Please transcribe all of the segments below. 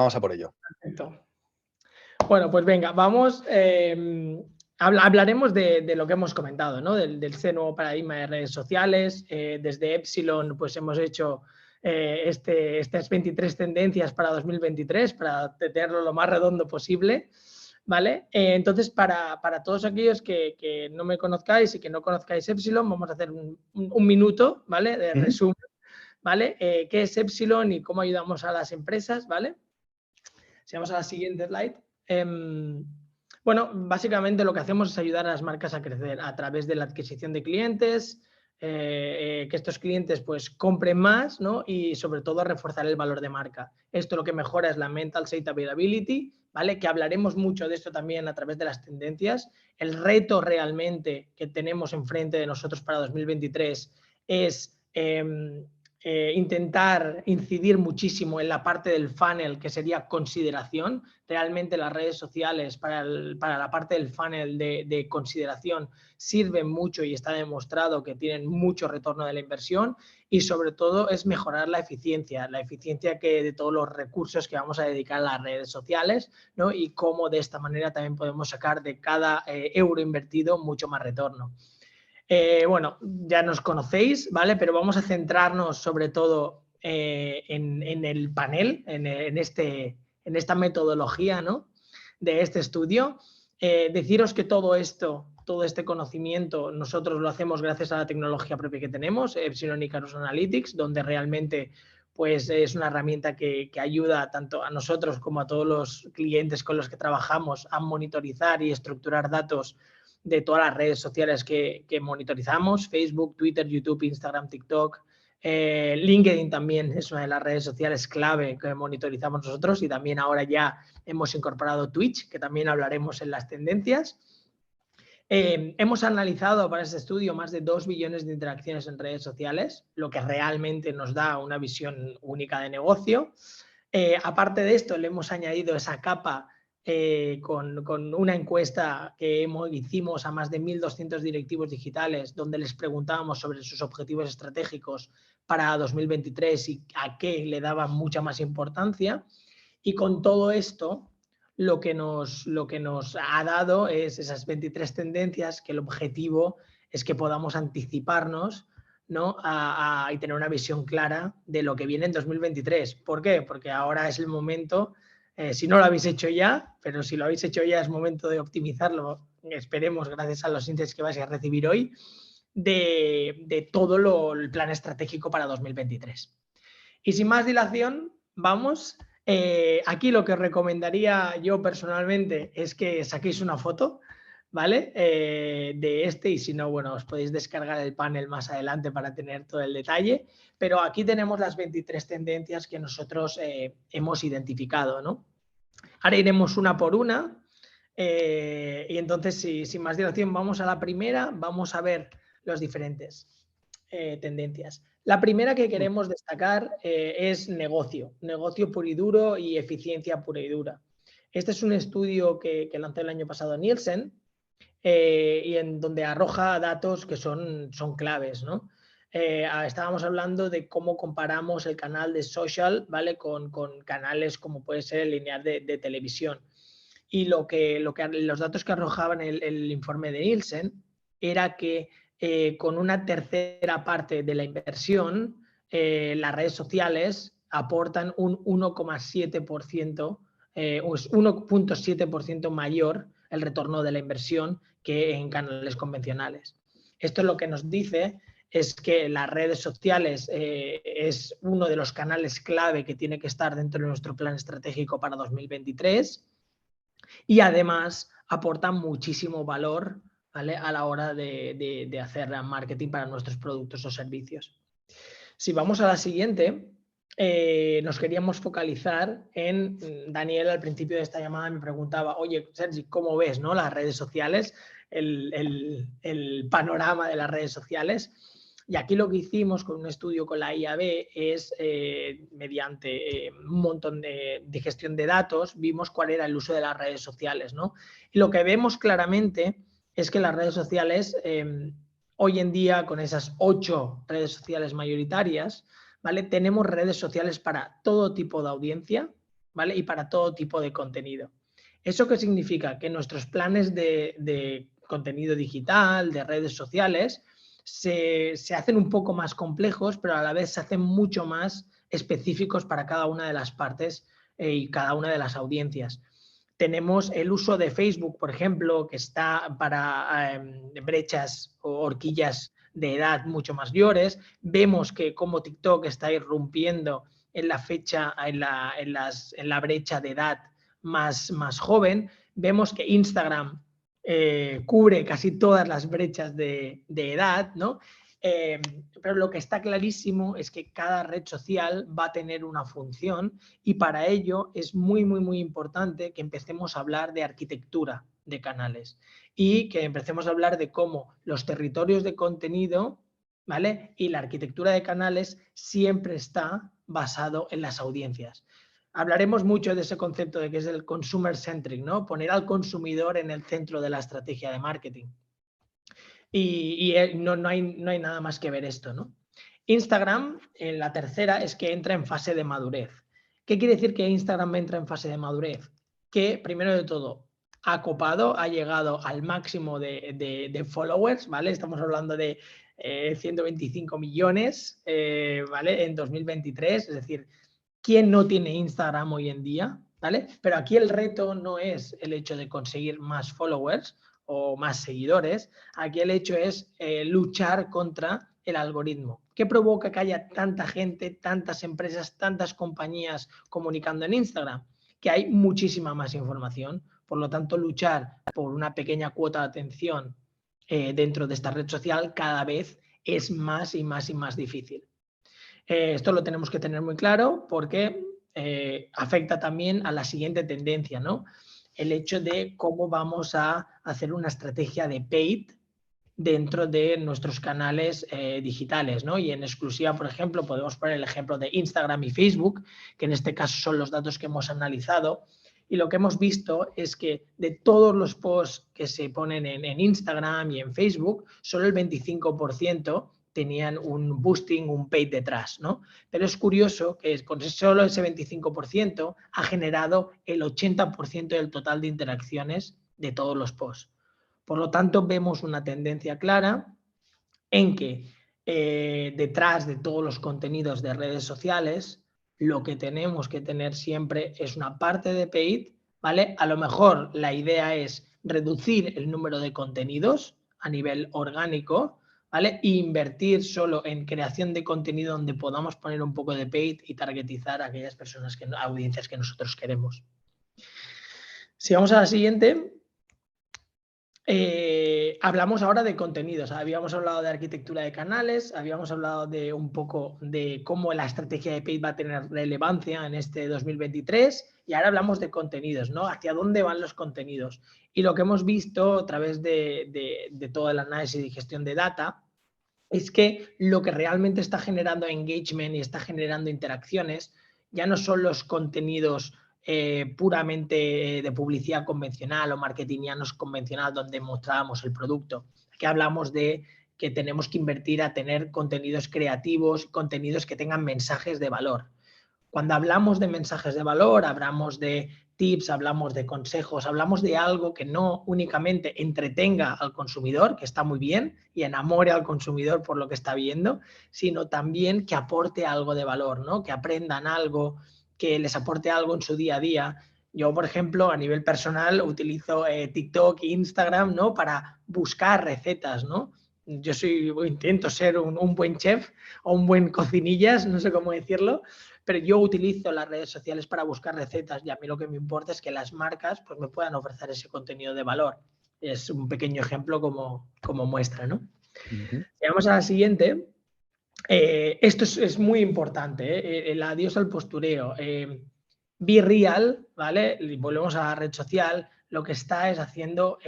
Vamos a por ello. Perfecto. Bueno, pues venga, vamos. Hablaremos de lo que hemos comentado, ¿no? Del nuevo paradigma de redes sociales. Desde Epsilon, pues hemos hecho estas 23 tendencias para 2023 para tenerlo lo más redondo posible, ¿vale? Entonces, para todos aquellos que no me conozcáis y que no conozcáis Epsilon, vamos a hacer un minuto, ¿vale? De resumen, ¿vale? ¿Qué es Epsilon y cómo ayudamos a las empresas, ¿vale? Si vamos a la siguiente slide. Bueno, básicamente lo que hacemos es ayudar a las marcas a crecer a través de la adquisición de clientes, que estos clientes pues compren más, ¿no? Y sobre todo reforzar el valor de marca. Esto lo que mejora es la mental state availability, ¿vale? Que hablaremos mucho de esto también a través de las tendencias. El reto realmente que tenemos enfrente de nosotros para 2023 es intentar incidir muchísimo en la parte del funnel, que sería consideración. Realmente las redes sociales para la parte del funnel de consideración sirven mucho y está demostrado que tienen mucho retorno de la inversión, y sobre todo es mejorar la eficiencia que de todos los recursos que vamos a dedicar a las redes sociales, ¿no? Y cómo de esta manera también podemos sacar de cada euro invertido mucho más retorno. Bueno, ya nos conocéis, ¿vale? Pero vamos a centrarnos sobre todo en el panel, en esta metodología, ¿no? De este estudio. Deciros que todo este conocimiento, nosotros lo hacemos gracias a la tecnología propia que tenemos, Epsilon Icarus Analytics, donde realmente pues, es una herramienta que ayuda tanto a nosotros como a todos los clientes con los que trabajamos a monitorizar y estructurar datos de todas las redes sociales que monitorizamos: Facebook, Twitter, YouTube, Instagram, TikTok. LinkedIn también es una de las redes sociales clave que monitorizamos nosotros, y también ahora ya hemos incorporado Twitch, que también hablaremos en las tendencias. Hemos analizado para este estudio más de 2 billones de interacciones en redes sociales, lo que realmente nos da una visión única de negocio. Aparte de esto, le hemos añadido esa capa con una encuesta que hicimos a más de 1.200 directivos digitales, donde les preguntábamos sobre sus objetivos estratégicos para 2023 y a qué le daban mucha más importancia. Y con todo esto, lo que nos ha dado es esas 23 tendencias, que el objetivo es que podamos anticiparnos, ¿no? y tener una visión clara de lo que viene en 2023. ¿Por qué? Porque ahora es el momento, si no lo habéis hecho ya, pero si lo habéis hecho ya es momento de optimizarlo, esperemos, gracias a los índices que vais a recibir hoy, de todo el plan estratégico para 2023. Y sin más dilación, vamos. Aquí lo que recomendaría yo personalmente es que saquéis una foto, ¿vale? De y si no, bueno, os podéis descargar el panel más adelante para tener todo el detalle. Pero aquí tenemos las 23 tendencias que nosotros hemos identificado, ¿no? Ahora iremos una por una. Y entonces, sin más dilación, vamos a la primera. Vamos a ver las diferentes tendencias. La primera que queremos destacar es negocio puro y duro y eficiencia pura y dura. Este es un estudio que lanzó el año pasado Nielsen, y en donde arroja datos que son claves, ¿no? Estábamos hablando de cómo comparamos el canal de social, ¿vale? Con canales como puede ser el lineal de televisión. Y los datos que arrojaban el informe de Nielsen era que con una tercera parte de la inversión, las redes sociales aportan un 1,7%, 1,7% mayor el retorno de la inversión que en canales convencionales. Esto lo que nos dice es que las redes sociales es uno de los canales clave que tiene que estar dentro de nuestro plan estratégico para 2023, y además aportan muchísimo valor, ¿vale? A la hora de hacer marketing para nuestros productos o servicios. Si vamos a la siguiente, nos queríamos focalizar en Daniel. Al principio de esta llamada me preguntaba: oye, Sergi, ¿cómo ves, ¿no? Las redes sociales, el panorama de las redes sociales? Y aquí lo que hicimos con un estudio con la IAB es, mediante un montón de gestión de datos, vimos cuál era el uso de las redes sociales, ¿no? Y lo que vemos claramente es que las redes sociales, hoy en día, con esas 8 redes sociales mayoritarias, ¿vale? Tenemos redes sociales para todo tipo de audiencia, ¿vale? Y para todo tipo de contenido. ¿Eso qué significa? Que nuestros planes de contenido digital, de redes sociales, se hacen un poco más complejos, pero a la vez se hacen mucho más específicos para cada una de las partes y cada una de las audiencias. Tenemos el uso de Facebook, por ejemplo, que está para brechas o horquillas de edad mucho mayores. Vemos que como TikTok está irrumpiendo en la fecha, en la brecha de edad más joven. Vemos que Instagram cubre casi todas las brechas de edad, ¿no? Pero lo que está clarísimo es que cada red social va a tener una función y para ello es muy, muy, muy importante que empecemos a hablar de arquitectura de canales y que empecemos a hablar de cómo los territorios de contenido, ¿vale? Y la arquitectura de canales siempre está basado en las audiencias. Hablaremos mucho de ese concepto de que es el consumer centric, ¿no? Poner al consumidor en el centro de la estrategia de marketing. Y no hay nada más que ver esto, ¿no? Instagram, en la tercera, es que entra en fase de madurez. ¿Qué quiere decir que Instagram entra en fase de madurez? Que, primero de todo, ha copado, ha llegado al máximo de followers, ¿vale? Estamos hablando de 125 millones, ¿vale? En 2023, es decir, ¿quién no tiene Instagram hoy en día? ¿Vale? Pero aquí el reto no es el hecho de conseguir más followers o más seguidores, aquí el hecho es luchar contra el algoritmo. ¿Qué provoca que haya tanta gente, tantas empresas, tantas compañías comunicando en Instagram? Que hay muchísima más información, por lo tanto luchar por una pequeña cuota de atención dentro de esta red social cada vez es más y más y más difícil. Esto lo tenemos que tener muy claro porque afecta también a la siguiente tendencia, ¿no? El hecho de cómo vamos a hacer una estrategia de paid dentro de nuestros canales digitales, ¿no? Y en exclusiva, por ejemplo, podemos poner el ejemplo de Instagram y Facebook, que en este caso son los datos que hemos analizado. Y lo que hemos visto es que de todos los posts que se ponen en Instagram y en Facebook, solo el 25% tenían un boosting, un paid detrás, ¿no? Pero es curioso que con solo ese 25% ha generado el 80% del total de interacciones de todos los posts. Por lo tanto, vemos una tendencia clara en que detrás de todos los contenidos de redes sociales, lo que tenemos que tener siempre es una parte de paid, ¿vale? A lo mejor la idea es reducir el número de contenidos a nivel orgánico, ¿vale? E invertir solo en creación de contenido donde podamos poner un poco de paid y targetizar a aquellas personas, audiencias que nosotros queremos. Si vamos a la siguiente, hablamos ahora de contenidos. Habíamos hablado de arquitectura de canales, habíamos hablado de un poco de cómo la estrategia de paid va a tener relevancia en este 2023 y ahora hablamos de contenidos, ¿no? ¿Hacia dónde van los contenidos? Y lo que hemos visto a través de todo el análisis y gestión de data es que lo que realmente está generando engagement y está generando interacciones ya no son los contenidos puramente de publicidad convencional o marketingianos convencional donde mostrábamos el producto. Aquí hablamos de que tenemos que invertir a tener contenidos creativos, contenidos que tengan mensajes de valor. Cuando hablamos de mensajes de valor, hablamos de tips, hablamos de consejos, hablamos de algo que no únicamente entretenga al consumidor, que está muy bien, y enamore al consumidor por lo que está viendo, sino también que aporte algo de valor, ¿no? Que aprendan algo, que les aporte algo en su día a día. Yo, por ejemplo, a nivel personal utilizo TikTok e Instagram, ¿no? Para buscar recetas, ¿no? Yo intento ser un buen chef o un buen cocinillas, no sé cómo decirlo, pero yo utilizo las redes sociales para buscar recetas y a mí lo que me importa es que las marcas pues, me puedan ofrecer ese contenido de valor. Es un pequeño ejemplo como muestra, ¿no? Vamos a la siguiente. Esto es muy importante, el adiós al postureo. Be Real, ¿vale? Y volvemos a la red social, lo que está es haciendo,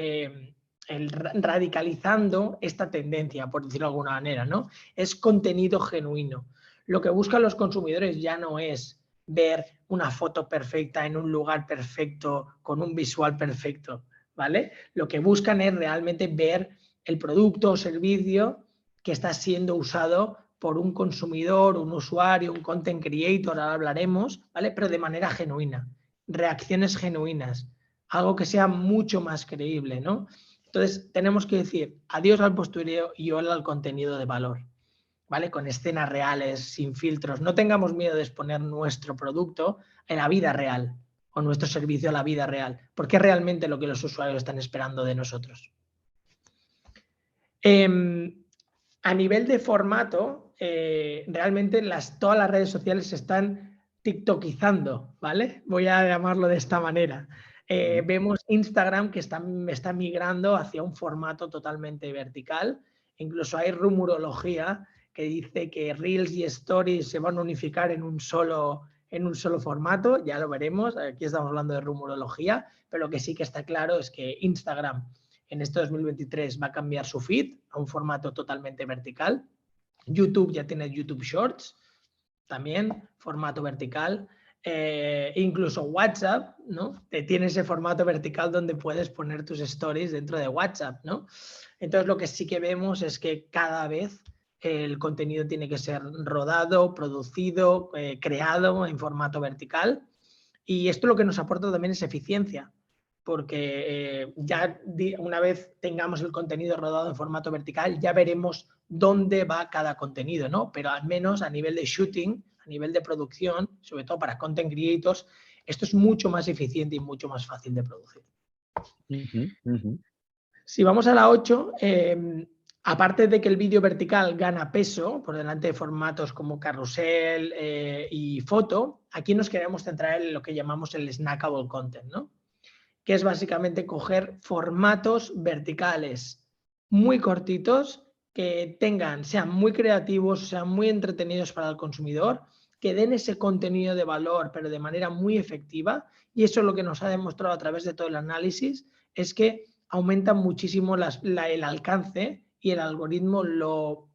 radicalizando esta tendencia, por decirlo de alguna manera, ¿no? Es contenido genuino. Lo que buscan los consumidores ya no es ver una foto perfecta en un lugar perfecto, con un visual perfecto, ¿vale? Lo que buscan es realmente ver el producto o servicio que está siendo usado por un consumidor, un usuario, un content creator, ahora hablaremos, ¿vale? Pero de manera genuina. reacciones genuinas, algo que sea mucho más creíble, ¿no? Entonces, tenemos que decir adiós al postureo y hola al contenido de valor, ¿vale? Con escenas reales, sin filtros. No tengamos miedo de exponer nuestro producto en la vida real o nuestro servicio a la vida real, porque es realmente lo que los usuarios están esperando de nosotros. A nivel de formato, realmente todas las redes sociales se están tiktokizando, ¿vale? Voy a llamarlo de esta manera. Vemos Instagram que está migrando hacia un formato totalmente vertical. Incluso hay rumorología que dice que Reels y Stories se van a unificar en un solo formato. Ya lo veremos. Aquí estamos hablando de rumorología, pero lo que sí que está claro es que Instagram en este 2023 va a cambiar su feed a un formato totalmente vertical. YouTube ya tiene YouTube Shorts, también formato vertical. Incluso WhatsApp, ¿no? Tiene ese formato vertical donde puedes poner tus stories dentro de WhatsApp, ¿no? Entonces lo que sí que vemos es que cada vez el contenido tiene que ser rodado, producido, creado en formato vertical. Y esto lo que nos aporta también es eficiencia, porque ya una vez tengamos el contenido rodado en formato vertical, ya veremos dónde va cada contenido, ¿no? Pero al menos a nivel de shooting, a nivel de producción, sobre todo para content creators, esto es mucho más eficiente y mucho más fácil de producir. Si vamos a la 8, aparte de que el vídeo vertical gana peso por delante de formatos como carrusel y foto, aquí nos queremos centrar en lo que llamamos el snackable content, ¿no? Que es básicamente coger formatos verticales muy cortitos que sean muy creativos, sean muy entretenidos para el consumidor, que den ese contenido de valor, pero de manera muy efectiva. Y eso es lo que nos ha demostrado a través de todo el análisis, es que aumenta muchísimo el alcance y el algoritmo lo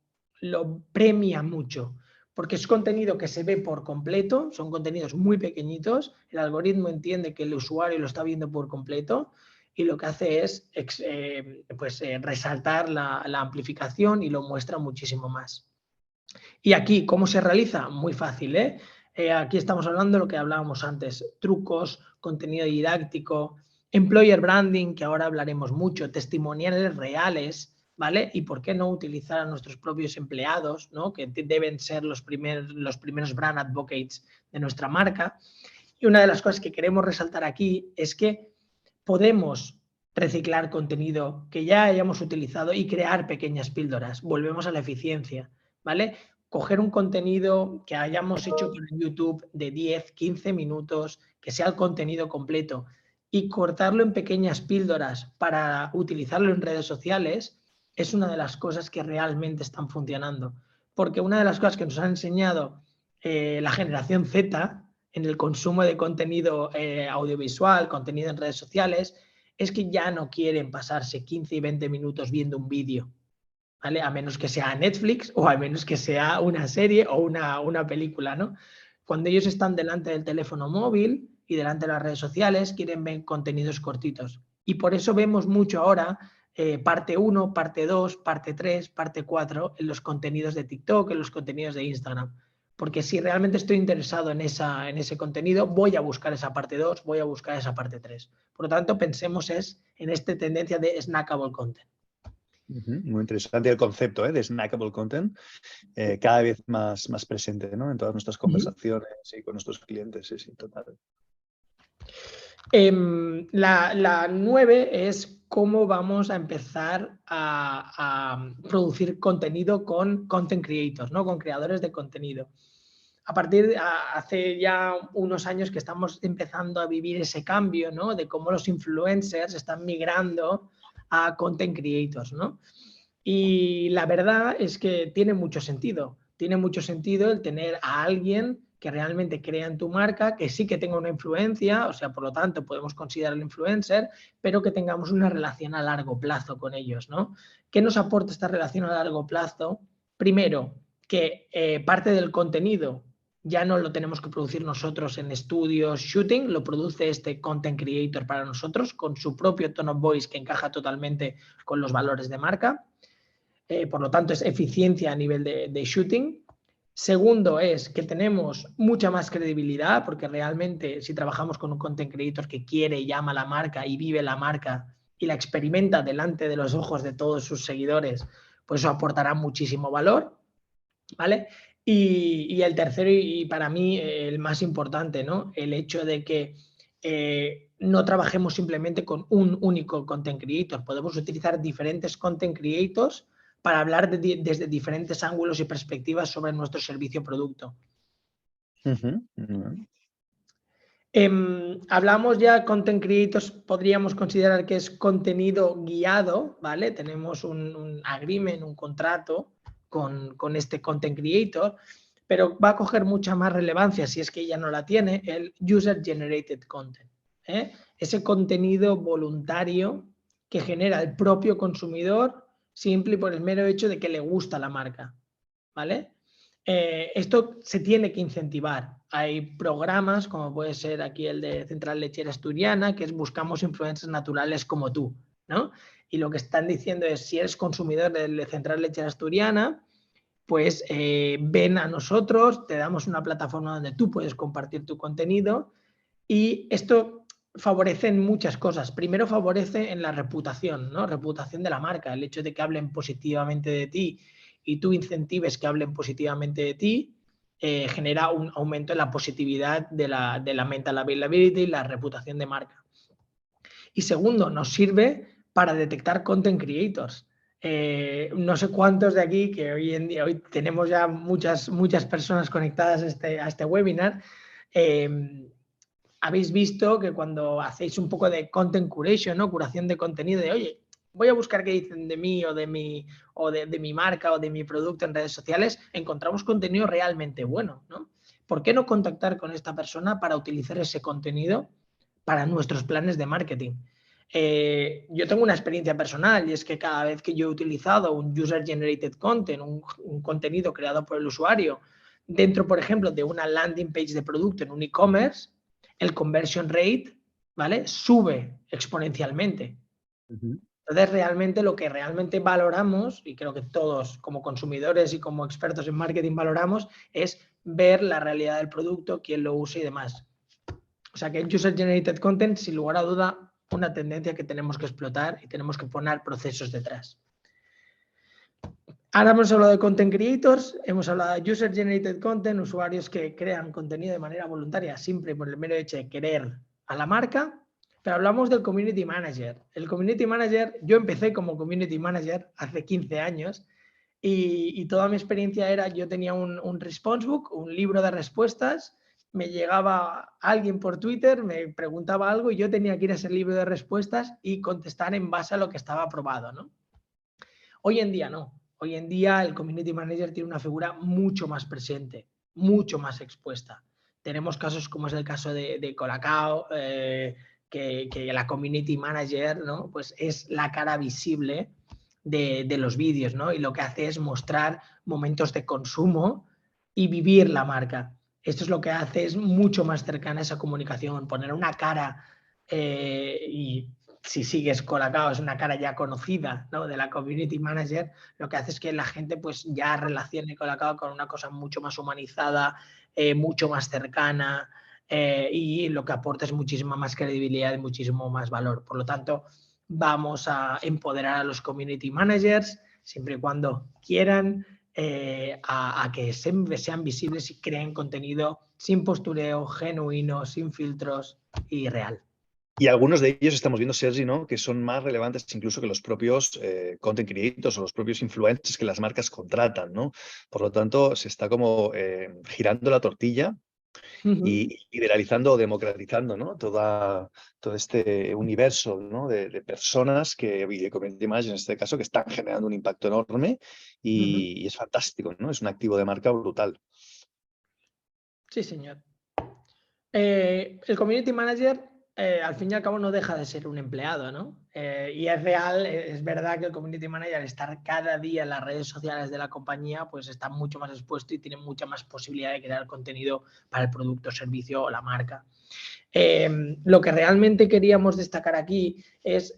premia mucho, porque es contenido que se ve por completo, son contenidos muy pequeñitos, el algoritmo entiende que el usuario lo está viendo por completo y lo que hace es resaltar la amplificación y lo muestra muchísimo más. Y aquí, ¿cómo se realiza? Muy fácil, ¿eh? Aquí estamos hablando de lo que hablábamos antes, trucos, contenido didáctico, employer branding, que ahora hablaremos mucho, testimoniales reales, ¿vale? Y por qué no utilizar a nuestros propios empleados, ¿no? Que deben ser los primeros brand advocates de nuestra marca. Y una de las cosas que queremos resaltar aquí es que podemos reciclar contenido que ya hayamos utilizado y crear pequeñas píldoras. Volvemos a la eficiencia, ¿vale? Coger un contenido que hayamos hecho en YouTube de 10, 15 minutos, que sea el contenido completo, y cortarlo en pequeñas píldoras para utilizarlo en redes sociales, es una de las cosas que realmente están funcionando. Porque una de las cosas que nos ha enseñado la generación Z en el consumo de contenido audiovisual, contenido en redes sociales, es que ya no quieren pasarse 15 y 20 minutos viendo un vídeo, ¿vale? A menos que sea Netflix o a menos que sea una serie o una película, ¿no? Cuando ellos están delante del teléfono móvil y delante de las redes sociales, quieren ver contenidos cortitos. Y por eso vemos mucho ahora parte 1, parte 2, parte 3, parte 4 en los contenidos de TikTok, en los contenidos de Instagram. Porque si realmente estoy interesado en ese contenido, voy a buscar esa parte 2, voy a buscar esa parte 3. Por lo tanto, pensemos en esta tendencia de snackable content. Muy interesante el concepto de snackable content, cada vez más presente, ¿no? En todas nuestras conversaciones y con nuestros clientes, sí, total. La 9 es cómo vamos a empezar a producir contenido con content creators, ¿no? Con creadores de contenido. Hace ya unos años que estamos empezando a vivir ese cambio, ¿no? De cómo los influencers están migrando a content creators, ¿no? Y la verdad es que tiene mucho sentido. Tiene mucho sentido el tener a alguien que realmente crea en tu marca, que sí que tenga una influencia, o sea, por lo tanto podemos considerarlo influencer, pero que tengamos una relación a largo plazo con ellos, ¿no? ¿Qué nos aporta esta relación a largo plazo? Primero, que parte del contenido ya no lo tenemos que producir nosotros en estudios, shooting, lo produce este content creator para nosotros con su propio tone of voice que encaja totalmente con los valores de marca. Por lo tanto, es eficiencia a nivel de shooting. Segundo es que tenemos mucha más credibilidad, porque realmente si trabajamos con un content creator que quiere y ama la marca y vive la marca y la experimenta delante de los ojos de todos sus seguidores, pues eso aportará muchísimo valor, ¿vale? Y el tercero, y para mí el más importante, ¿no? El hecho de que no trabajemos simplemente con un único content creator. Podemos utilizar diferentes content creators para hablar desde diferentes ángulos y perspectivas sobre nuestro servicio o producto. Hablamos ya, content creators, podríamos considerar que es contenido guiado, ¿vale? Tenemos un agreement, un contrato con este content creator, pero va a coger mucha más relevancia, si es que ya no la tiene, el user generated content, ¿eh? Ese contenido voluntario que genera el propio consumidor simple y por el mero hecho de que le gusta la marca, ¿vale? Esto se tiene que incentivar. Hay programas, como puede ser aquí el de Central Lechera Asturiana, que es buscamos influencers naturales como tú, ¿no? Y lo que están diciendo es, si eres consumidor de Central Lechera Asturiana, pues ven a nosotros, te damos una plataforma donde tú puedes compartir tu contenido, y esto favorece en muchas cosas. Primero favorece en la reputación, ¿no? Reputación de la marca, el hecho de que hablen positivamente de ti y tú incentives que hablen positivamente de ti, genera un aumento en la positividad de la mental availability y la reputación de marca. Y segundo, nos sirve para detectar content creators. No sé cuántos de aquí, que hoy tenemos ya muchas personas conectadas a este webinar, habéis visto que cuando hacéis un poco de content curation, ¿no? Curación de contenido, de oye, voy a buscar qué dicen de mí o de mi marca o de mi producto en redes sociales, encontramos contenido realmente bueno, ¿no? ¿Por qué no contactar con esta persona para utilizar ese contenido para nuestros planes de marketing? Yo tengo una experiencia personal, y es que cada vez que yo he utilizado un user generated content, un contenido creado por el usuario, dentro, por ejemplo, de una landing page de producto en un e-commerce, el conversion rate, ¿vale? Sube exponencialmente. Entonces, realmente lo que realmente valoramos, y creo que todos como consumidores y como expertos en marketing valoramos, es ver la realidad del producto, quién lo usa y demás. O sea que el User Generated Content, sin lugar a duda, una tendencia que tenemos que explotar y tenemos que poner procesos detrás. Ahora hemos hablado de Content Creators, hemos hablado de User Generated Content, usuarios que crean contenido de manera voluntaria, siempre por el mero hecho de querer a la marca, pero hablamos del Community Manager. El Community Manager, yo empecé como Community Manager hace 15 años y toda mi experiencia era, yo tenía un response book, un libro de respuestas, me llegaba alguien por Twitter, me preguntaba algo y yo tenía que ir a ese libro de respuestas y contestar en base a lo que estaba aprobado, ¿no? Hoy en día no. Hoy en día el Community Manager tiene una figura mucho más presente, mucho más expuesta. Tenemos casos como es el caso de Colacao, que la Community Manager, ¿no? Pues es la cara visible de los vídeos, ¿no? Y lo que hace es mostrar momentos de consumo y vivir la marca. Esto es lo que hace, es mucho más cercana a esa comunicación, poner una cara y si sigues Colacao, es una cara ya conocida, ¿no? De la Community Manager, lo que hace es que la gente pues ya relacione Colacao con una cosa mucho más humanizada, mucho más cercana, y lo que aporta es muchísima más credibilidad y muchísimo más valor. Por lo tanto, vamos a empoderar a los Community Managers, siempre y cuando quieran, a que sean visibles y creen contenido sin postureo, genuino, sin filtros y real. Y algunos de ellos estamos viendo, Sergi, ¿no? Que son más relevantes incluso que los propios content creators o los propios influencers que las marcas contratan, ¿no? Por lo tanto, se está como girando la tortilla y liberalizando o democratizando, ¿no? Todo este universo, ¿no? de personas de community managers en este caso, que están generando un impacto enorme y es fantástico, ¿no? Es un activo de marca brutal. Sí, señor. El Community Manager, al fin y al cabo, no deja de ser un empleado, ¿no? Y es real, es verdad que el Community Manager, estar cada día en las redes sociales de la compañía, pues está mucho más expuesto y tiene mucha más posibilidad de crear contenido para el producto, servicio o la marca. Lo que realmente queríamos destacar aquí es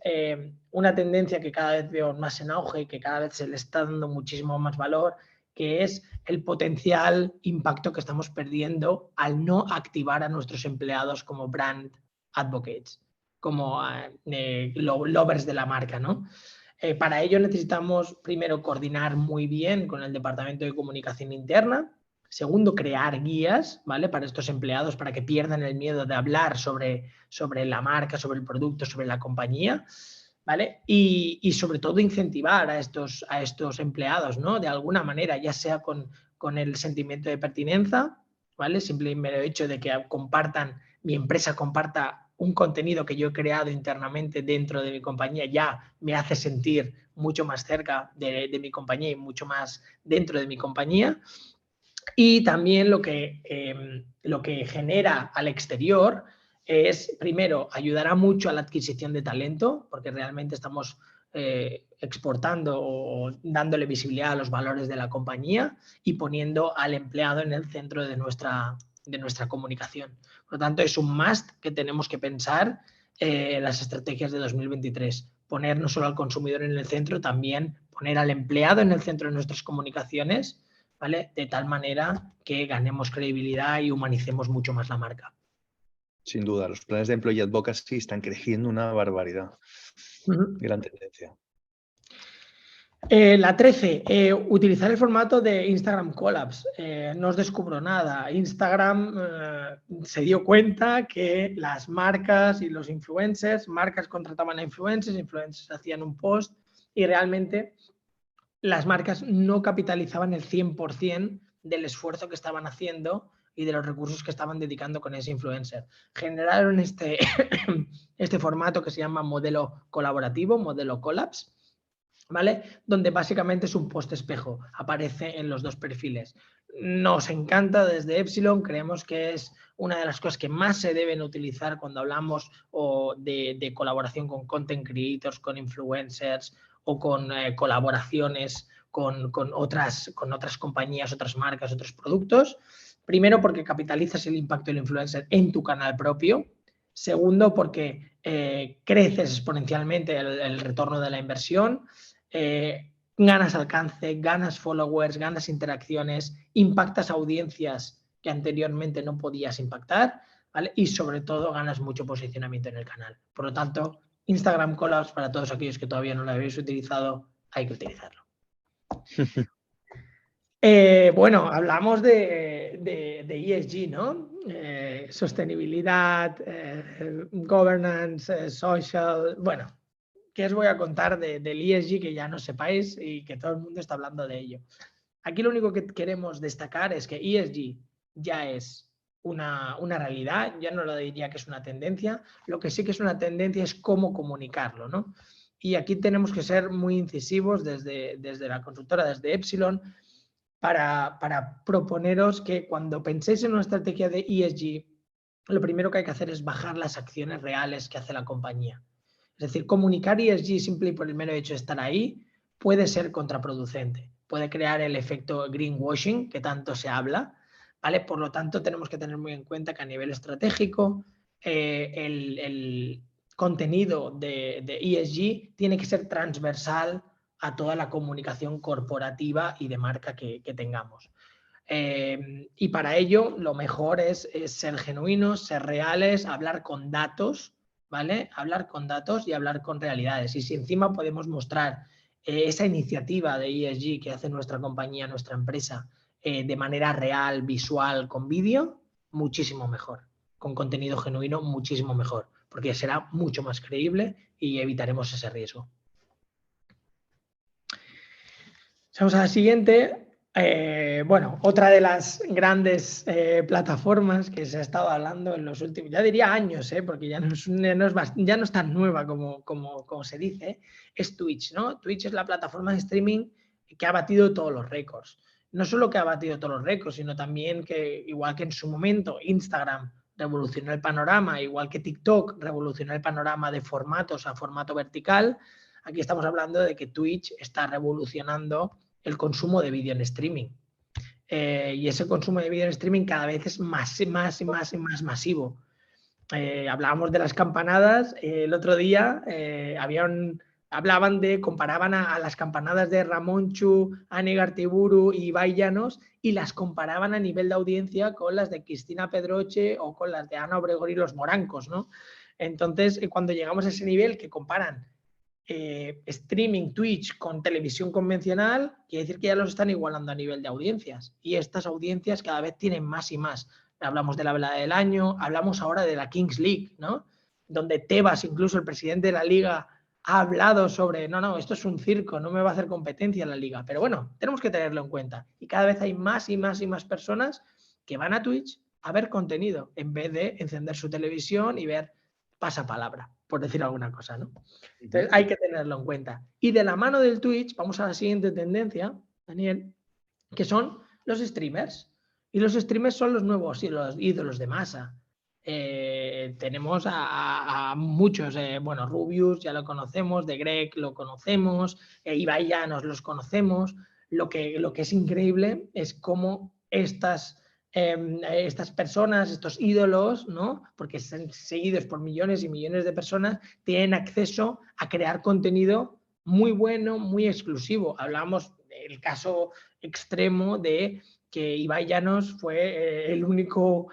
una tendencia que cada vez veo más en auge y que cada vez se le está dando muchísimo más valor, que es el potencial impacto que estamos perdiendo al no activar a nuestros empleados como brand advocates, como lovers de la marca, ¿no? Para ello necesitamos, primero, coordinar muy bien con el departamento de comunicación interna. Segundo, crear guías, ¿vale? Para estos empleados, para que pierdan el miedo de hablar sobre la marca, sobre el producto, sobre la compañía, ¿vale? Y sobre todo incentivar a estos empleados, ¿no? De alguna manera, ya sea con el sentimiento de pertinencia, ¿vale? Simplemente el hecho de que mi empresa comparta un contenido que yo he creado internamente dentro de mi compañía ya me hace sentir mucho más cerca de mi compañía y mucho más dentro de mi compañía. Y también lo que genera al exterior es, primero, ayudará mucho a la adquisición de talento, porque realmente estamos exportando o dándole visibilidad a los valores de la compañía y poniendo al empleado en el centro de nuestra comunicación. Por lo tanto, es un must que tenemos que pensar en las estrategias de 2023. Poner no solo al consumidor en el centro, también poner al empleado en el centro de nuestras comunicaciones, ¿vale? De tal manera que ganemos credibilidad y humanicemos mucho más la marca. Sin duda, los planes de Employee Advocacy están creciendo una barbaridad. Gran tendencia. La 13, utilizar el formato de Instagram Collabs. No os descubro nada. Instagram se dio cuenta que las marcas y los influencers, marcas contrataban a influencers hacían un post y realmente las marcas no capitalizaban el 100% del esfuerzo que estaban haciendo y de los recursos que estaban dedicando con ese influencer. Generaron este formato que se llama modelo colaborativo, modelo Collabs, ¿vale? Donde básicamente es un post espejo, aparece en los dos perfiles. Nos encanta desde Epsilon, creemos que es una de las cosas que más se deben utilizar cuando hablamos de colaboración con content creators, con influencers o con colaboraciones con otras compañías, otras marcas, otros productos. Primero, porque capitalizas el impacto del influencer en tu canal propio. Segundo, porque creces exponencialmente el retorno de la inversión. Ganas alcance, ganas followers, ganas interacciones, impactas audiencias que anteriormente no podías impactar, ¿vale? Y sobre todo ganas mucho posicionamiento en el canal. Por lo tanto, Instagram Collabs, para todos aquellos que todavía no lo habéis utilizado, hay que utilizarlo. Bueno, hablamos de ESG, ¿no? Sostenibilidad, governance, social. Bueno, ¿qué os voy a contar del ESG que ya no sepáis y que todo el mundo está hablando de ello? Aquí lo único que queremos destacar es que ESG ya es una realidad, ya no lo diría que es una tendencia, lo que sí que es una tendencia es cómo comunicarlo, ¿no? Y aquí tenemos que ser muy incisivos desde la consultora, desde Epsilon, para proponeros que cuando penséis en una estrategia de ESG, lo primero que hay que hacer es bajar las acciones reales que hace la compañía. Es decir, comunicar ESG simple y por el mero hecho de estar ahí puede ser contraproducente. Puede crear el efecto greenwashing que tanto se habla, ¿vale? Por lo tanto, tenemos que tener muy en cuenta que a nivel estratégico el contenido de ESG tiene que ser transversal a toda la comunicación corporativa y de marca que tengamos. Y para ello lo mejor es ser genuinos, ser reales, hablar con datos, ¿vale? Hablar con datos y hablar con realidades. Y si encima podemos mostrar esa iniciativa de ESG que hace nuestra compañía, nuestra empresa, de manera real, visual, con vídeo, muchísimo mejor. Con contenido genuino, muchísimo mejor, porque será mucho más creíble y evitaremos ese riesgo. Vamos a la siguiente. Bueno, otra de las grandes plataformas que se ha estado hablando en los últimos, ya diría años, porque ya no es tan nueva como se dice, es Twitch, ¿no? Twitch es la plataforma de streaming que ha batido todos los récords. No solo que ha batido todos los récords, sino también que, igual que en su momento Instagram revolucionó el panorama, igual que TikTok revolucionó el panorama de formatos a formato vertical, aquí estamos hablando de que Twitch está revolucionando el consumo de vídeo en streaming. Y ese consumo de vídeo en streaming cada vez es más masivo. Hablábamos de las campanadas. El otro día había comparaban a las campanadas de Ramonchu, Ane Gartiburu y Ibai Llanos, y las comparaban a nivel de audiencia con las de Cristina Pedroche o con las de Ana Obregón y los Morancos, ¿no? Entonces, cuando llegamos a ese nivel que comparan streaming, Twitch con televisión convencional, quiere decir que ya los están igualando a nivel de audiencias. Y estas audiencias cada vez tienen más y más. Hablamos de la velada del año, hablamos ahora de la Kings League, ¿no? Donde Tebas, incluso el presidente de la liga, ha hablado sobre, no, esto es un circo, no me va a hacer competencia la liga. Pero bueno, tenemos que tenerlo en cuenta. Y cada vez hay más y más y más personas que van a Twitch a ver contenido, en vez de encender su televisión y ver pasapalabra, por decir alguna cosa, ¿no? Entonces hay que tenerlo en cuenta. Y de la mano del Twitch, vamos a la siguiente tendencia, Daniel, que son los streamers. Y los streamers son los nuevos ídolos de masa. Tenemos a muchos, bueno, Rubius ya lo conocemos, de Greg lo conocemos, Ibai Llanos los conocemos. Lo que es increíble es cómo estas personas, estos ídolos, ¿no? Porque están seguidos por millones y millones de personas, tienen acceso a crear contenido muy bueno, muy exclusivo. Hablamos del caso extremo de que Ibai Llanos fue el único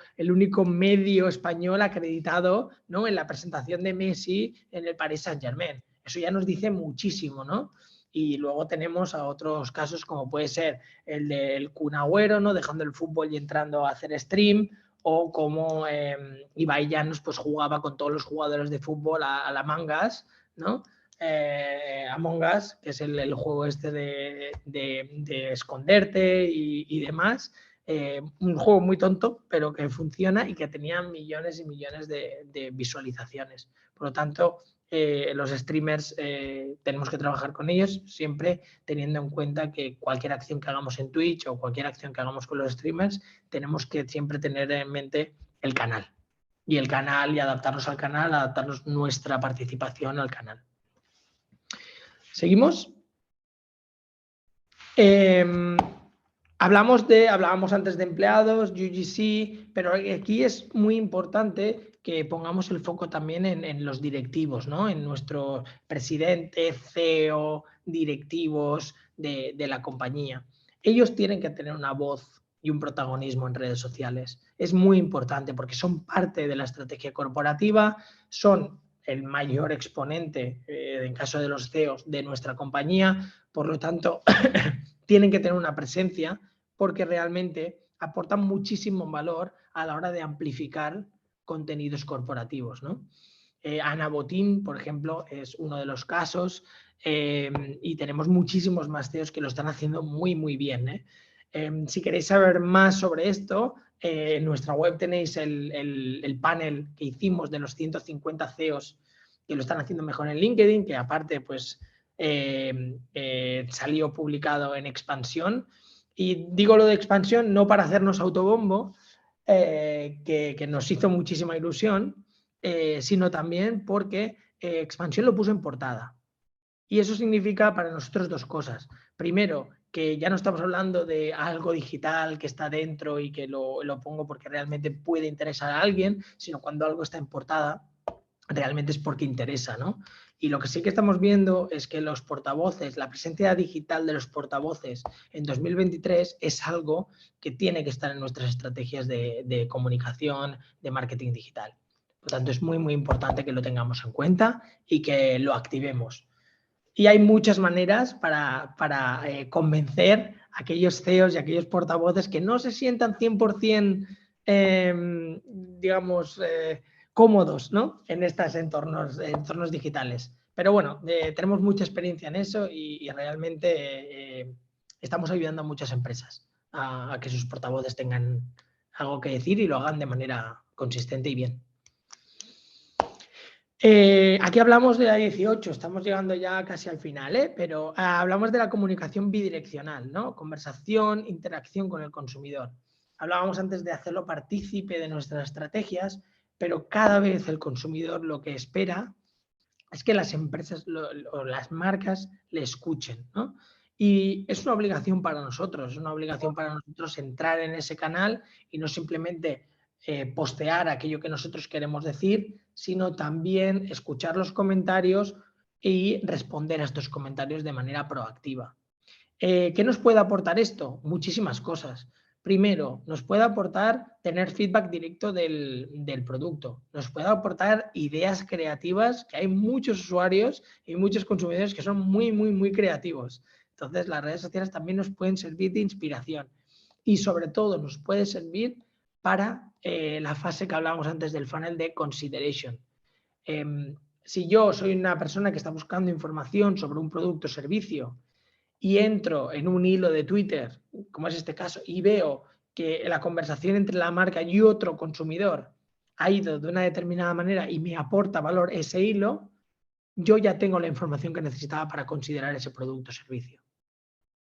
medio español acreditado, ¿no? En la presentación de Messi en el Paris Saint-Germain. Eso ya nos dice muchísimo, ¿no? Y luego tenemos a otros casos como puede ser el del Kun Agüero, ¿no? Dejando el fútbol y entrando a hacer stream, o como Ibai Llanos pues jugaba con todos los jugadores de fútbol a la Mangas, ¿no? Among Us, que es el juego este de esconderte y demás. Un juego muy tonto, pero que funciona y que tenía millones y millones de visualizaciones. Por lo tanto, los streamers tenemos que trabajar con ellos, siempre teniendo en cuenta que cualquier acción que hagamos en Twitch o cualquier acción que hagamos con los streamers, tenemos que siempre tener en mente el canal. Y el canal, y adaptarnos al canal, adaptarnos nuestra participación al canal. ¿Seguimos? Hablábamos antes de empleados, UGC, pero aquí es muy importante que pongamos el foco también en los directivos, ¿no? En nuestro presidente, CEO, directivos de la compañía. Ellos tienen que tener una voz y un protagonismo en redes sociales. Es muy importante porque son parte de la estrategia corporativa, son el mayor exponente, en caso de los CEOs, de nuestra compañía. Por lo tanto, tienen que tener una presencia porque realmente aportan muchísimo valor a la hora de amplificar contenidos corporativos, ¿no? Ana Botín, por ejemplo, es uno de los casos, y tenemos muchísimos más CEOs que lo están haciendo muy, muy bien. Si queréis saber más sobre esto, en nuestra web tenéis el panel que hicimos de los 150 CEOs que lo están haciendo mejor en LinkedIn, que aparte pues salió publicado en Expansión. Y digo lo de Expansión no para hacernos autobombo, que nos hizo muchísima ilusión, sino también porque Expansión lo puso en portada. Y eso significa para nosotros dos cosas. Primero, que ya no estamos hablando de algo digital que está dentro y que lo pongo porque realmente puede interesar a alguien, sino cuando algo está en portada, realmente es porque interesa, ¿no? Y lo que sí que estamos viendo es que los portavoces, la presencia digital de los portavoces en 2023 es algo que tiene que estar en nuestras estrategias de comunicación, de marketing digital. Por lo tanto, es muy, muy importante que lo tengamos en cuenta y que lo activemos. Y hay muchas maneras para convencer a aquellos CEOs y a aquellos portavoces que no se sientan 100%, digamos, cómodos, ¿no? En estos entornos digitales. Pero bueno, tenemos mucha experiencia en eso y realmente estamos ayudando a muchas empresas a que sus portavoces tengan algo que decir y lo hagan de manera consistente y bien. Aquí hablamos de la 18, estamos llegando ya casi al final, pero hablamos de la comunicación bidireccional, ¿no? Conversación, interacción con el consumidor. Hablábamos antes de hacerlo partícipe de nuestras estrategias, pero cada vez el consumidor lo que espera es que las empresas o las marcas le escuchen, ¿no? Y es una obligación para nosotros, entrar en ese canal y no simplemente postear aquello que nosotros queremos decir, sino también escuchar los comentarios y responder a estos comentarios de manera proactiva. ¿Qué nos puede aportar esto? Muchísimas cosas. Primero, nos puede aportar tener feedback directo del producto. Nos puede aportar ideas creativas, que hay muchos usuarios y muchos consumidores que son muy, muy, muy creativos. Entonces, las redes sociales también nos pueden servir de inspiración. Y sobre todo, nos puede servir para la fase que hablábamos antes del funnel de consideration. Si yo soy una persona que está buscando información sobre un producto o servicio y entro en un hilo de Twitter, como es este caso, y veo que la conversación entre la marca y otro consumidor ha ido de una determinada manera y me aporta valor ese hilo, yo ya tengo la información que necesitaba para considerar ese producto o servicio.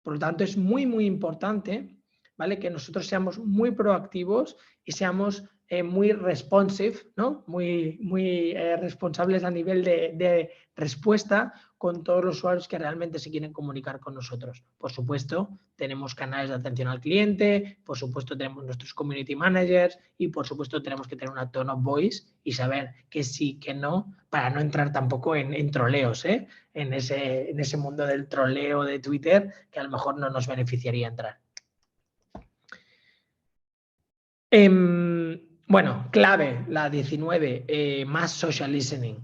Por lo tanto, es muy, muy importante, ¿vale?, que nosotros seamos muy proactivos y seamos muy responsive, ¿no?, muy responsables a nivel de respuesta con todos los usuarios que realmente se quieren comunicar con nosotros. Por supuesto, tenemos canales de atención al cliente, por supuesto tenemos nuestros community managers y por supuesto tenemos que tener una tone of voice y saber que sí, que no, para no entrar tampoco en troleos, en ese mundo del troleo de Twitter, que a lo mejor no nos beneficiaría entrar. Bueno, clave, la 19, más social listening.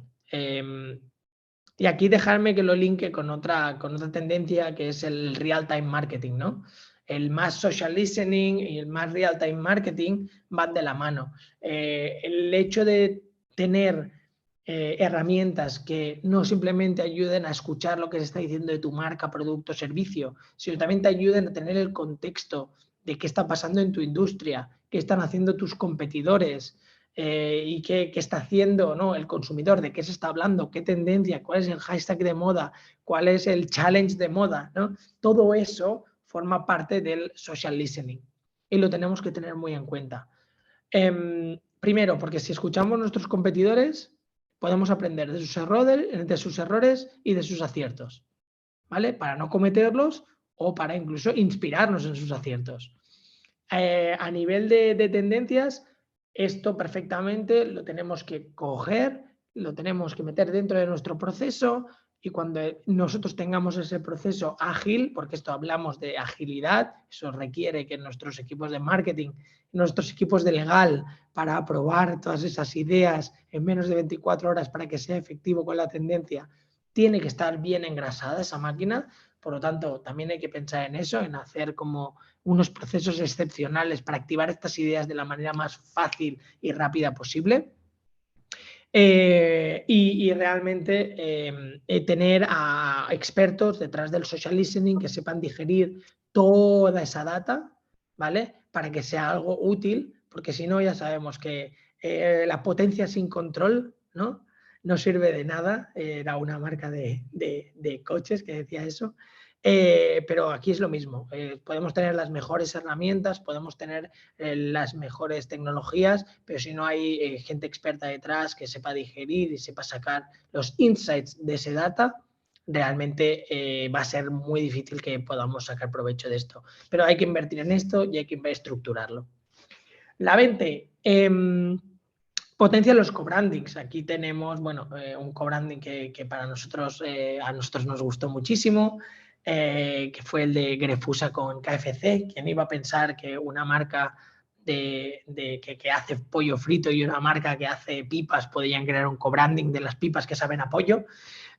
Y aquí dejarme que lo linke con otra tendencia que es el real-time marketing, ¿no? El más social listening y el más real-time marketing van de la mano. El hecho de tener herramientas que no simplemente ayuden a escuchar lo que se está diciendo de tu marca, producto, servicio, sino también te ayuden a tener el contexto de qué está pasando en tu industria, qué están haciendo tus competidores, y qué está haciendo, ¿no?, el consumidor, de qué se está hablando, qué tendencia, cuál es el hashtag de moda, cuál es el challenge de moda, ¿no? Todo eso forma parte del social listening y lo tenemos que tener muy en cuenta. Primero, porque si escuchamos a nuestros competidores, podemos aprender de sus errores y de sus aciertos, ¿vale?, para no cometerlos o para incluso inspirarnos en sus aciertos. A nivel de tendencias, esto perfectamente lo tenemos que coger, lo tenemos que meter dentro de nuestro proceso y cuando nosotros tengamos ese proceso ágil, porque esto hablamos de agilidad, eso requiere que nuestros equipos de marketing, nuestros equipos de legal, para aprobar todas esas ideas en menos de 24 horas para que sea efectivo con la tendencia, tiene que estar bien engrasada esa máquina. Por lo tanto, también hay que pensar en eso, en hacer como unos procesos excepcionales para activar estas ideas de la manera más fácil y rápida posible. Y realmente tener a expertos detrás del social listening que sepan digerir toda esa data, ¿vale?, para que sea algo útil, porque si no ya sabemos que la potencia sin control, ¿no?, no sirve de nada. Era una marca de coches que decía eso. Pero aquí es lo mismo. Podemos tener las mejores herramientas, podemos tener las mejores tecnologías, pero si no hay gente experta detrás que sepa digerir y sepa sacar los insights de ese data, realmente va a ser muy difícil que podamos sacar provecho de esto. Pero hay que invertir en esto y hay que estructurarlo. La 20. Potencia los co-brandings. Aquí tenemos, bueno, un co-branding que para nosotros, a nosotros nos gustó muchísimo, que fue el de Grefusa con KFC. ¿Quién iba a pensar que una marca que hace pollo frito y una marca que hace pipas podían crear un co-branding de las pipas que saben a pollo?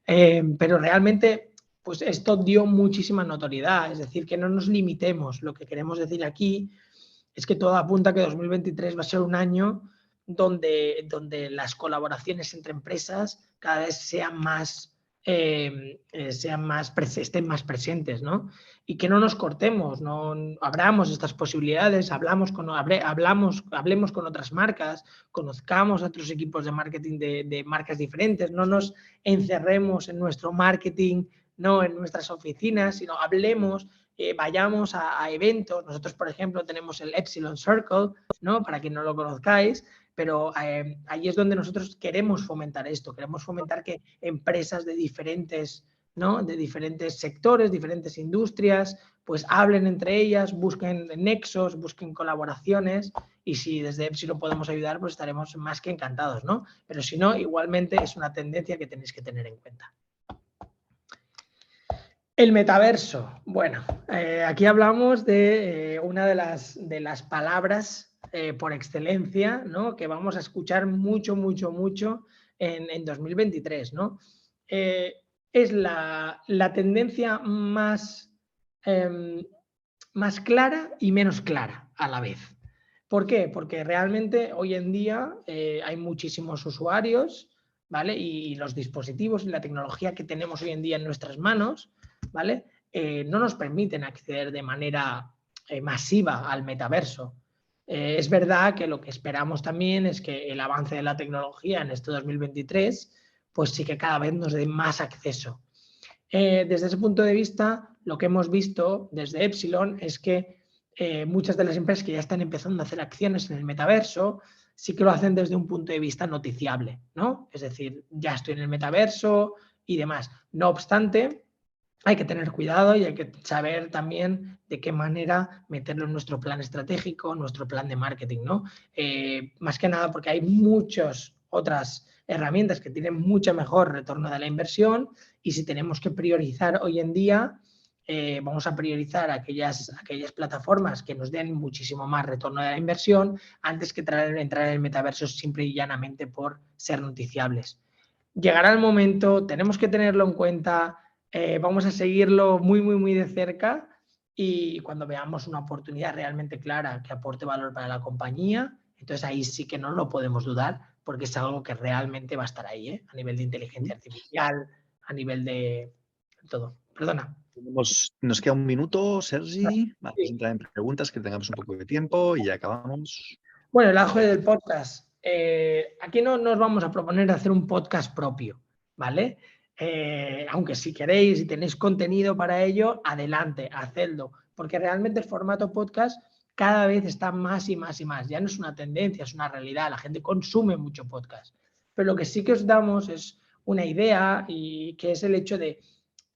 Pero realmente, pues esto dio muchísima notoriedad. Es decir, que no nos limitemos. Lo que queremos decir aquí es que todo apunta a que 2023 va a ser un año donde las colaboraciones entre empresas cada vez estén más presentes, ¿no? Y que no nos cortemos, no abramos estas posibilidades, hablemos con otras marcas, conozcamos a otros equipos de marketing de marcas diferentes, no nos encerremos en nuestro marketing, no en nuestras oficinas, sino hablemos. Vayamos a eventos. Nosotros, por ejemplo, tenemos el Epsilon Circle, ¿no?, para quien no lo conozcáis, pero ahí es donde nosotros queremos fomentar esto, queremos fomentar que empresas de diferentes, ¿no?, de diferentes sectores, diferentes industrias, pues hablen entre ellas, busquen nexos, busquen colaboraciones y si desde Epsilon podemos ayudar, pues estaremos más que encantados, ¿no? Pero si no, igualmente es una tendencia que tenéis que tener en cuenta. El metaverso. Bueno, aquí hablamos de una de las palabras por excelencia, ¿no? Que vamos a escuchar mucho, mucho, mucho en 2023, ¿no? Es la tendencia más clara y menos clara a la vez. ¿Por qué? Porque realmente hoy en día hay muchísimos usuarios, ¿vale? Y los dispositivos y la tecnología que tenemos hoy en día en nuestras manos, ¿vale? No nos permiten acceder de manera masiva al metaverso. Es verdad que lo que esperamos también es que el avance de la tecnología en este 2023, pues sí que cada vez nos dé más acceso. Desde ese punto de vista, lo que hemos visto desde Epsilon es que muchas de las empresas que ya están empezando a hacer acciones en el metaverso sí que lo hacen desde un punto de vista noticiable, ¿no? Es decir, ya estoy en el metaverso y demás. No obstante, hay que tener cuidado y hay que saber también de qué manera meterlo en nuestro plan estratégico, nuestro plan de marketing, ¿no? Más que nada porque hay muchas otras herramientas que tienen mucho mejor retorno de la inversión y si tenemos que priorizar hoy en día, vamos a priorizar aquellas plataformas que nos den muchísimo más retorno de la inversión antes que entrar en el metaverso simple y llanamente por ser noticiables. Llegará el momento, tenemos que tenerlo en cuenta, vamos a seguirlo muy, muy, muy de cerca y cuando veamos una oportunidad realmente clara que aporte valor para la compañía, entonces ahí sí que no lo podemos dudar porque es algo que realmente va a estar ahí, a nivel de inteligencia artificial, a nivel de todo. Perdona. Nos queda un minuto, Sergi. Vamos a Sí. entrar en preguntas, que tengamos un poco de tiempo y ya acabamos. Bueno, el auge del podcast. Aquí no nos vamos a proponer hacer un podcast propio, ¿vale? Aunque si queréis y tenéis contenido para ello, adelante, hacedlo, porque realmente el formato podcast cada vez está más y más y más. Ya no es una tendencia, es una realidad. La gente consume mucho podcast. Pero lo que sí que os damos es una idea y que es el hecho de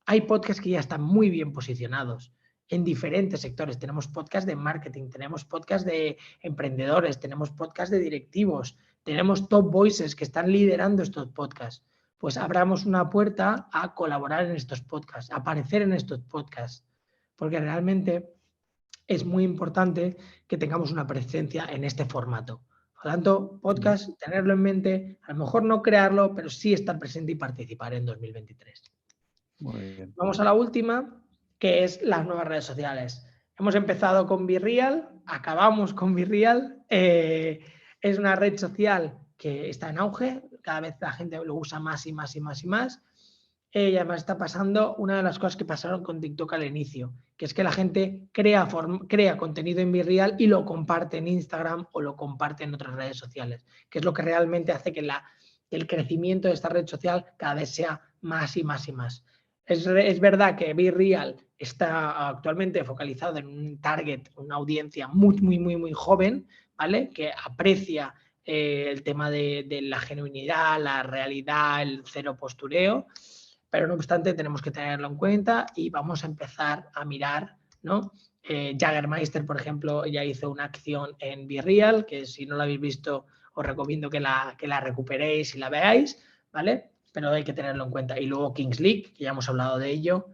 hay podcasts que ya están muy bien posicionados en diferentes sectores. Tenemos podcast de marketing, tenemos podcast de emprendedores, tenemos podcast de directivos, tenemos top voices que están liderando estos podcasts. Pues abramos una puerta a colaborar en estos podcasts, a aparecer en estos podcasts, porque realmente es muy importante que tengamos una presencia en este formato. Por lo tanto, podcast, tenerlo en mente, a lo mejor no crearlo, pero sí estar presente y participar en 2023. Muy bien. Vamos a la última, que es las nuevas redes sociales. Hemos empezado con BeReal, acabamos con BeReal. Es una red social que está en auge, cada vez la gente lo usa más y más y más y más. Y además está pasando una de las cosas que pasaron con TikTok al inicio, que es que la gente crea contenido en BeReal y lo comparte en Instagram o lo comparte en otras redes sociales, que es lo que realmente hace que el crecimiento de esta red social cada vez sea más y más y más. Es verdad que BeReal está actualmente focalizado en un target, una audiencia muy, muy, muy, muy joven, ¿vale? Que aprecia el tema de la genuinidad, la realidad, el cero postureo, pero no obstante tenemos que tenerlo en cuenta y vamos a empezar a mirar, ¿no? Jagermeister, por ejemplo, ya hizo una acción en BeReal, que si no la habéis visto os recomiendo que la recuperéis y la veáis, ¿vale? Pero hay que tenerlo en cuenta. Y luego Kings League, que ya hemos hablado de ello,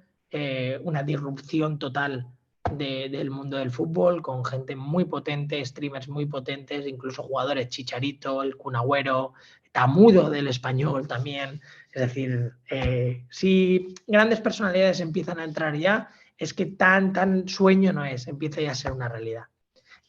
una disrupción total del mundo del fútbol, con gente muy potente, streamers muy potentes, incluso jugadores, Chicharito, el Kun Agüero, Tamudo del Español también. Es decir, si grandes personalidades empiezan a entrar ya, es que tan sueño no es, empieza ya a ser una realidad.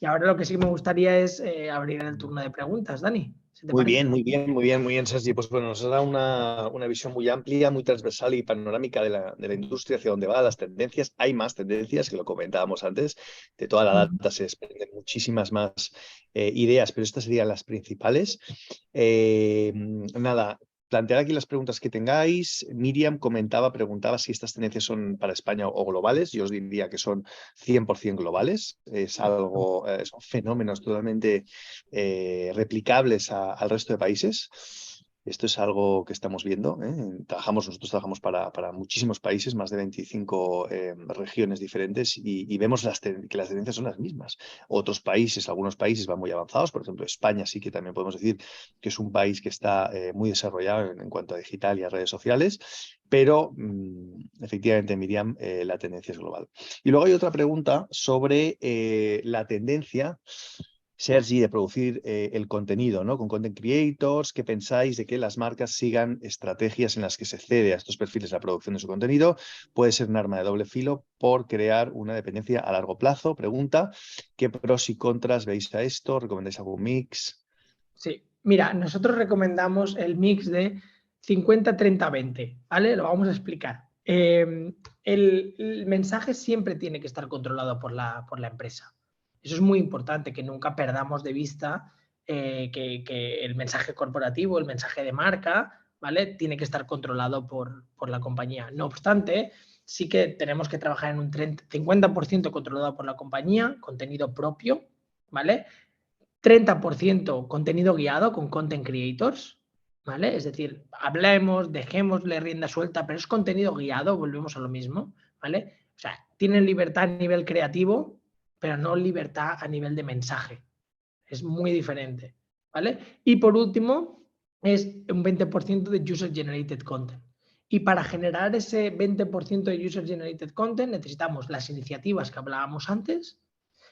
Y ahora lo que sí me gustaría es abrir el turno de preguntas, Dani. ¿Si te Muy parece? bien, muy bien, muy bien, muy bien, Sergi. Pues bueno, nos ha dado una visión muy amplia, muy transversal y panorámica de la industria, hacia dónde va, las tendencias. Hay más tendencias, que lo comentábamos antes. De toda la data se desprenden muchísimas más ideas, pero estas serían las principales. Nada, plantear aquí las preguntas que tengáis. Miriam preguntaba si estas tendencias son para España o globales. Yo os diría que son 100% globales. Es algo, son fenómenos totalmente replicables al resto de países. Esto es algo que estamos viendo, ¿eh? Nosotros trabajamos para muchísimos países, más de 25 regiones diferentes, y vemos que las tendencias son las mismas. Otros países, algunos países van muy avanzados, por ejemplo, España sí que también podemos decir que es un país que está muy desarrollado en cuanto a digital y a redes sociales, pero efectivamente, Miriam, la tendencia es global. Y luego hay otra pregunta sobre la tendencia, Sergi, de producir el contenido, ¿no? Con content creators. ¿Qué pensáis de que las marcas sigan estrategias en las que se cede a estos perfiles la producción de su contenido? Puede ser un arma de doble filo por crear una dependencia a largo plazo. Pregunta, ¿qué pros y contras veis a esto? ¿Recomendáis algún mix? Sí, mira, nosotros recomendamos el mix de 50-30-20, ¿vale? Lo vamos a explicar. El mensaje siempre tiene que estar controlado por la empresa. Eso es muy importante, que nunca perdamos de vista que el mensaje corporativo, el mensaje de marca, ¿vale? Tiene que estar controlado por la compañía. No obstante, sí que tenemos que trabajar en un 50% controlado por la compañía, contenido propio, ¿vale? 30% contenido guiado con content creators, ¿vale? Es decir, hablemos, dejémosle rienda suelta, pero es contenido guiado, volvemos a lo mismo, ¿vale? O sea, tienen libertad a nivel creativo, pero no libertad a nivel de mensaje. Es muy diferente, ¿vale? Y por último, es un 20% de user-generated content. Y para generar ese 20% de user-generated content necesitamos las iniciativas que hablábamos antes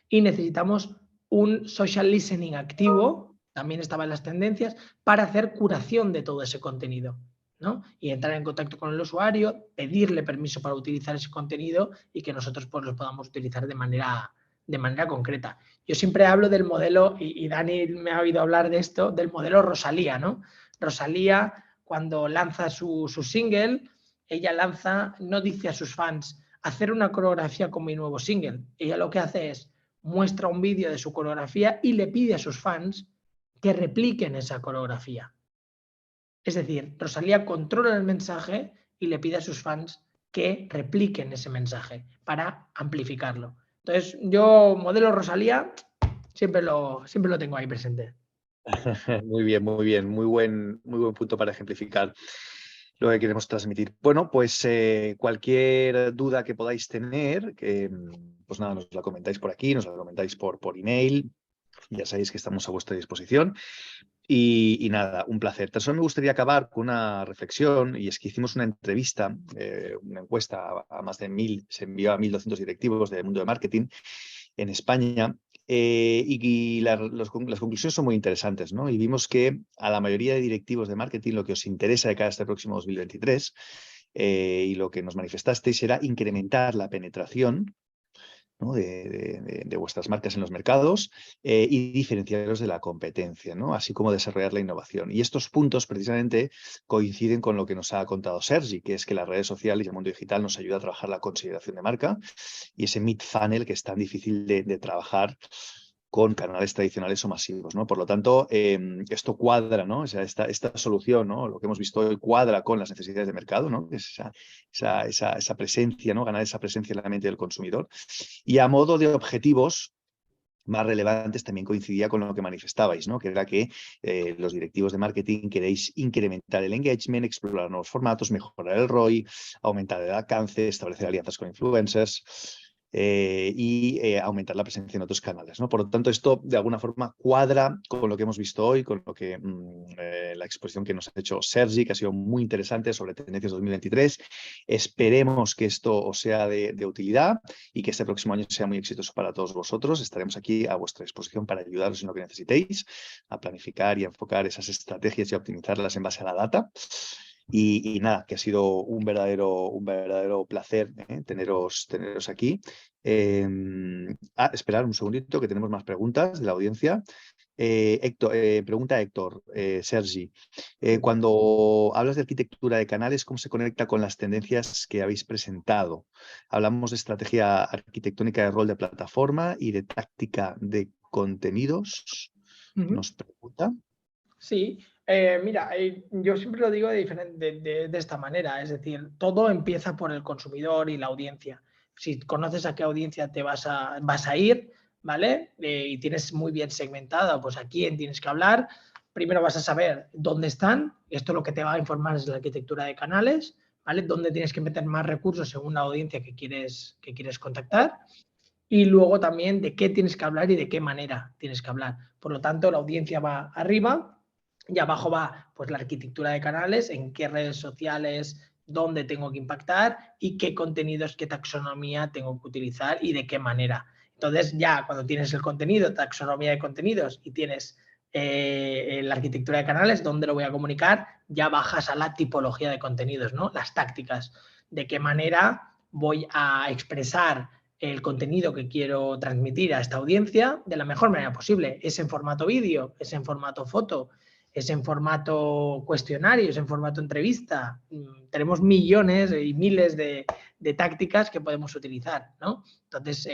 y necesitamos un social listening activo, también estaba en las tendencias, para hacer curación de todo ese contenido, ¿no? Y entrar en contacto con el usuario, pedirle permiso para utilizar ese contenido y que nosotros pues, lo podamos utilizar de manera concreta. Yo siempre hablo del modelo, y Dani me ha oído hablar de esto, del modelo Rosalía, ¿no? Rosalía, cuando lanza su single, ella lanza, no dice a sus fans, hacer una coreografía con mi nuevo single. Ella lo que hace es muestra un vídeo de su coreografía y le pide a sus fans que repliquen esa coreografía. Es decir, Rosalía controla el mensaje y le pide a sus fans que repliquen ese mensaje para amplificarlo. Entonces, yo, modelo Rosalía, siempre lo tengo ahí presente. Muy bien, muy bien. Muy buen punto para ejemplificar lo que queremos transmitir. Bueno, pues cualquier duda que podáis tener, pues nada, nos la comentáis por aquí, nos la comentáis por email. Ya sabéis que estamos a vuestra disposición. Y nada, un placer. Tan solo me gustaría acabar con una reflexión, y es que hicimos una entrevista, una encuesta a más de 1.000, se envió a 1.200 directivos del mundo de marketing en España, las conclusiones son muy interesantes, ¿no? Y vimos que a la mayoría de directivos de marketing lo que os interesa de cara a este próximo 2023, y lo que nos manifestasteis era incrementar la penetración, ¿no? de vuestras marcas en los mercados, y diferenciarlos de la competencia, ¿no? Así como desarrollar la innovación. Y estos puntos precisamente coinciden con lo que nos ha contado Sergi, que es que las redes sociales y el mundo digital nos ayuda a trabajar la consideración de marca y ese mid-funnel que es tan difícil de trabajar con canales tradicionales o masivos, ¿no? Por lo tanto, esto cuadra, ¿no? O sea, esta solución, ¿no? Lo que hemos visto hoy cuadra con las necesidades de mercado, ¿no? Es esa presencia, ¿no? Ganar esa presencia en la mente del consumidor. Y a modo de objetivos más relevantes también coincidía con lo que manifestabais, ¿no? Que era que los directivos de marketing queréis incrementar el engagement, explorar nuevos formatos, mejorar el ROI, aumentar el alcance, establecer alianzas con influencers, y aumentar la presencia en otros canales, ¿no? Por lo tanto, esto de alguna forma cuadra con lo que hemos visto hoy, con lo que la exposición que nos ha hecho Sergi, que ha sido muy interesante sobre tendencias 2023. Esperemos que esto os sea de utilidad y que este próximo año sea muy exitoso para todos vosotros. Estaremos aquí a vuestra disposición para ayudaros en lo que necesitéis, a planificar y a enfocar esas estrategias y a optimizarlas en base a la data. Y nada, que ha sido un verdadero placer teneros aquí. Esperar un segundito, que tenemos más preguntas de la audiencia. Héctor, pregunta Héctor, Sergi. Cuando hablas de arquitectura de canales, ¿cómo se conecta con las tendencias que habéis presentado? Hablamos de estrategia arquitectónica de rol de plataforma y de táctica de contenidos. Nos pregunta. Sí, mira, yo siempre lo digo de esta manera, es decir, todo empieza por el consumidor y la audiencia. Si conoces a qué audiencia te vas a ir, ¿vale? Y tienes muy bien segmentada, pues a quién tienes que hablar, primero vas a saber dónde están, esto lo que te va a informar es la arquitectura de canales, ¿vale? Dónde tienes que meter más recursos según la audiencia que quieres contactar. Y luego también de qué tienes que hablar y de qué manera tienes que hablar. Por lo tanto, la audiencia va arriba y abajo va pues la arquitectura de canales, en qué redes sociales, dónde tengo que impactar y qué contenidos, qué taxonomía tengo que utilizar y de qué manera. Entonces ya cuando tienes el contenido, taxonomía de contenidos y tienes la arquitectura de canales, dónde lo voy a comunicar, ya bajas a la tipología de contenidos, ¿no? Las tácticas, de qué manera voy a expresar el contenido que quiero transmitir a esta audiencia de la mejor manera posible. Es en formato vídeo, es en formato foto, es en formato cuestionario, es en formato entrevista. Tenemos millones y miles de tácticas que podemos utilizar, ¿no? Entonces,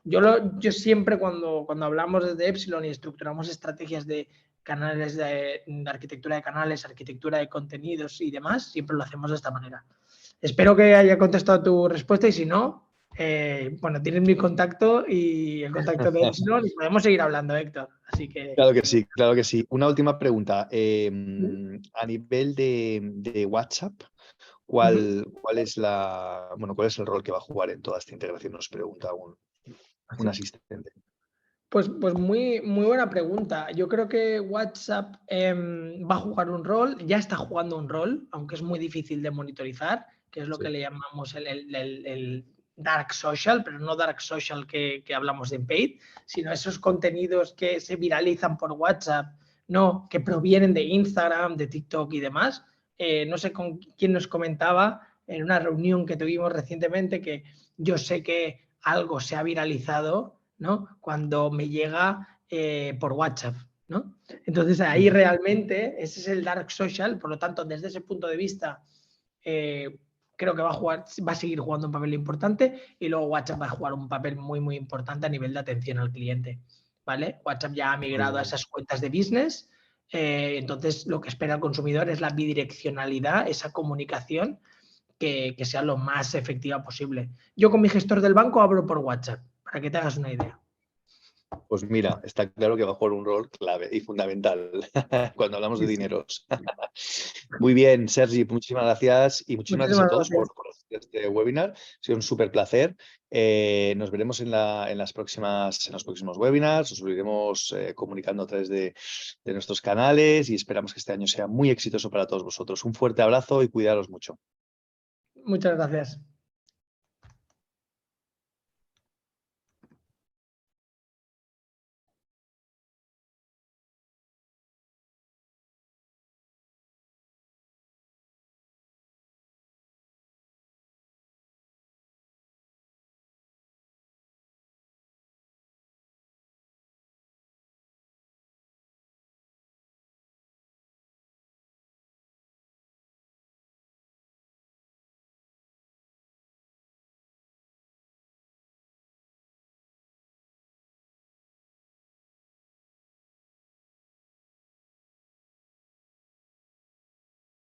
yo siempre cuando hablamos desde Epsilon y estructuramos estrategias de canales de arquitectura de canales, arquitectura de contenidos y demás, siempre lo hacemos de esta manera. Espero que haya contestado tu respuesta y si no, bueno, tienes mi contacto y el contacto de Epsilon y podemos seguir hablando, Héctor. Así que... Claro que sí, claro que sí. Una última pregunta. A nivel de WhatsApp, ¿cuál es cuál es el rol que va a jugar en toda esta integración? Nos pregunta un asistente. Pues muy buena pregunta. Yo creo que WhatsApp va a jugar un rol, ya está jugando un rol, aunque es muy difícil de monitorizar, que es lo que le llamamos el dark social, pero no dark social que hablamos de paid, sino esos contenidos que se viralizan por WhatsApp, no, que provienen de Instagram, de TikTok y demás. No sé con quién nos comentaba en una reunión que tuvimos recientemente que yo sé que algo se ha viralizado, ¿no? Cuando me llega por WhatsApp, ¿no? Entonces ahí realmente ese es el dark social, por lo tanto desde ese punto de vista creo que va a seguir jugando un papel importante y luego WhatsApp va a jugar un papel muy importante a nivel de atención al cliente, ¿vale? WhatsApp ya ha migrado a esas cuentas de business, entonces lo que espera el consumidor es la bidireccionalidad, esa comunicación que sea lo más efectiva posible. Yo con mi gestor del banco hablo por WhatsApp, para que te hagas una idea. Pues mira, está claro que va a jugar un rol clave y fundamental cuando hablamos de dineros. Muy bien, Sergi, muchísimas gracias y muchísimas gracias a todos por este webinar. Ha sido un súper placer. Nos veremos en los próximos webinars, os lo iremos comunicando a través de nuestros canales y esperamos que este año sea muy exitoso para todos vosotros. Un fuerte abrazo y cuidaros mucho. Muchas gracias.